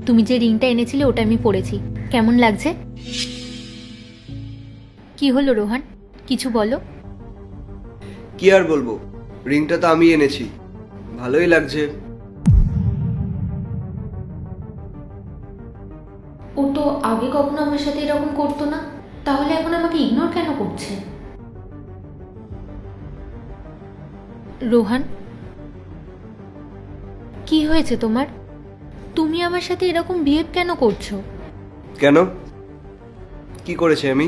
তুমি যে রিংটা এনেছিলে ওটা আমি পরেছি, কেমন লাগছে? কি হলো রোহান, কিছু বলো। কি আর বলবো, রিংটা তো আমি এনেছি, ভালোই লাগছে। ও তো আগে কখনো আমার সাথে এরকম করতো না, তাহলে এখন আমাকে ইগনোর কেন করছে? রোহান, কি হয়েছে তোমার? তুমি আমার সাথে এরকম বিহেভ কেন করছো? কেন, কি করেছে আমি?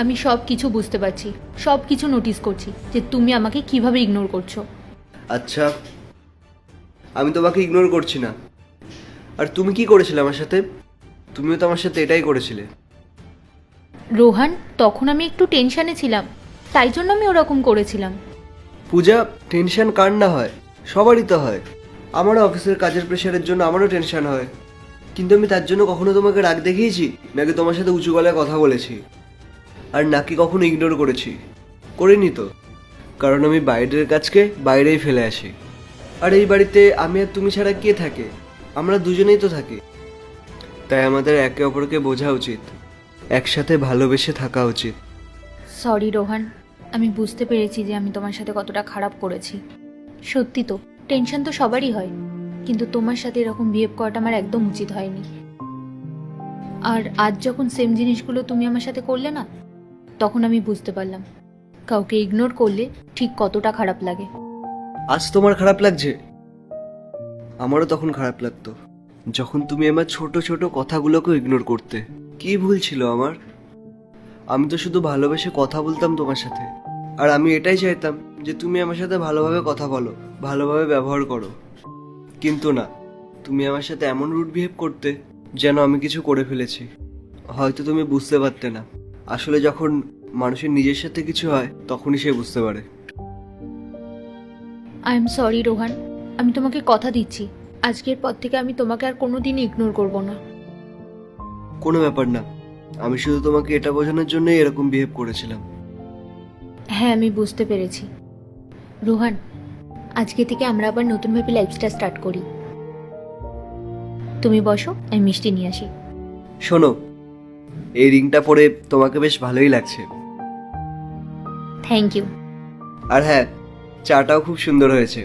আমি সব কিছু বুঝতে পারছি, সব কিছু নোটিস করছি যে তুমি আমাকে কিভাবে ইগনোর করছো। আচ্ছা, আমি তোমাকে ইগনোর করছি না। আর তুমি কি করেছিলে আমার সাথে? তুমিও তো আমার সাথে এটাই করেছিলে। রোহান, তখন আমি একটু টেনশনে ছিলাম, তাই জন্য আমি ওরকম করেছিলাম। পূজা, টেনশন কার না হয়, সবারই তো হয়। আমারও অফিসের কাজের প্রেশারের জন্য আমারও টেনশন হয়, কিন্তু আমি তার জন্য কখনো তোমাকে রাগ দেখিয়েছি, নাকি তোমার সাথে উঁচু গলায় কথা বলেছি, আর নাকি কখনো ইগনোর করেছি? করিনি তো, কারণ আমি বাইরের কাজকে বাইরেই ফেলে আসি। আর এই বাড়িতে আমি আর তুমি ছাড়া কে থাকে? আমরা দুজনেই তো থাকি। তাই আমাদের একে অপরকে বোঝা উচিত, একসাথে ভালোবেসে থাকা উচিত। সরি রোহান, আমি বুঝতে পেরেছি যে আমি তোমার সাথে কতটা খারাপ করেছি। সত্যি তো, টেনশন তো সবারই হয়, কিন্তু তোমার সাথে এরকম বিহেভ করাটা আমার একদম উচিত হয়নি। আর আজ যখন সেম জিনিসগুলো তুমি আমার সাথে করলে না, তখন আমি বুঝতে পারলাম কাউকে ইগনোর করলে ঠিক কতটা খারাপ লাগে। আজ তোমার খারাপ লাগছে? আমারও তখন খারাপ লাগতো, যখন তুমি আমার ছোট ছোট কথাগুলোকে ইগনোর করতে। কি ভুল ছিল আমার? আমি তো শুধু ভালোবেসে কথা বলতাম তোমার সাথে, আর আমি এটাই চাইতাম যে তুমি আমার সাথে ভালোভাবে কথা বলো, ভালোভাবে ব্যবহার করো। কিন্তু না, তুমি আমার সাথে এমন রুড বিহেভ করতে যেন আমি কিছু করে ফেলেছি। হয়তো তুমি বুঝতে পারতে না, আসলে যখন মানুষের নিজের সাথে কিছু হয় তখনই সে বুঝতে পারে। আই এম সরি রোহান, আমি তোমাকে কথা দিচ্ছি আজকের পর থেকে আমি তোমাকে আর কোনোদিন ইগনোর করব না। কোনো ব্যাপার না, আমি শুধু তোমাকে এটা বোঝানোর জন্যই এরকম বিহেভ করেছিলাম। হ্যাঁ, আমি বুঝতে পেরেছি। রোহান, আজকে থেকে আমরা আবার নতুনভাবে লাইফটা স্টার্ট করি। তুমি বসো, আমি মিষ্টি নিয়ে আসি। শোনো, এই রিংটা পরে তোমাকে বেশ ভালোই লাগছে। Thank you. আর হ্যাঁ, চাটাও খুব সুন্দর হয়েছে।